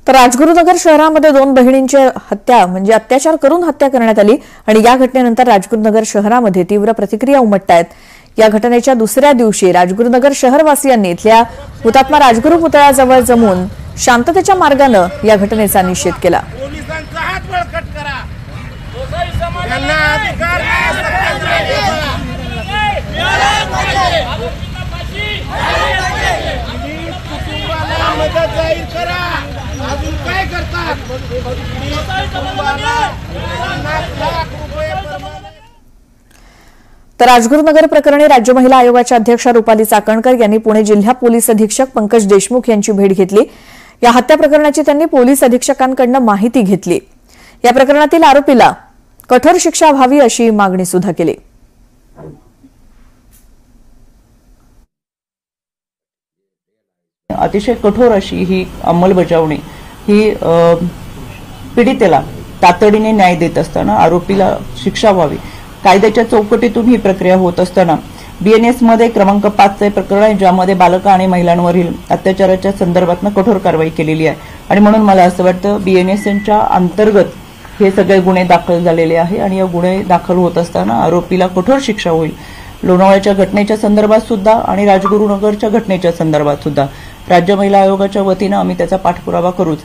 तर राजगुरुनगर शहरामध्ये दोन बहिणींची हत्या म्हणजे अत्याचार करून हत्या करण्यात आली आणि या घटनेनंतर राजगुरुनगर शहरामध्ये तीव्र प्रतिक्रिया उमटतायत। या घटनेच्या दुसऱ्या दिवशी राजगुरुनगर शहरवासियांनी इथल्या हुतात्मा राजगुरू पुतळ्याजवळ जमून शांततेच्या मार्गाने या घटनेचा निषेध केला। तर राजगुरुनगर प्रकरणी राज्य महिला आयोगाच्या अध्यक्षा रुपाली चाकणकर यांनी पुणे जिल्हा पोलीस अधीक्षक पंकज देशमुख यांची भेट घेतली। या हत्या प्रकरणाची त्यांनी पोलीस अधीक्षकांकडून माहिती घेतली। या प्रकरणातील आरोपीला कठोर शिक्षा व्हावी अशी मागणी सुद्धा केली। अतिशय कठोर अशी ही अंमलबजावणी ही पीडितेला तातडीने न्याय देत असताना आरोपीला शिक्षा व्हावी, कायद्याच्या चौकटीतून ही प्रक्रिया होत असताना बीएनएस मध्ये क्रमांक 5 चे प्रकरण आहे ज्यामध्ये बालक आणि महिलांवरील अत्याचाराच्या संदर्भात कठोर कारवाई केलेली आहे आणि म्हणून मला असं वाटतं बीएनएसच्या अंतर्गत हे सगळे गुन्हे दाखल झालेले आहे आणि या गुन्हे दाखल होत असताना आरोपीला कठोर शिक्षा होईल। लोणावळ्याच्या घटनेच्या संदर्भात सुद्धा आणि राजगुरुनगरच्या घटनेच्या संदर्भात सुद्धा राज्य महिला आयोगाच्या वतीने आम्ही त्याचा पाठपुरावा करूच।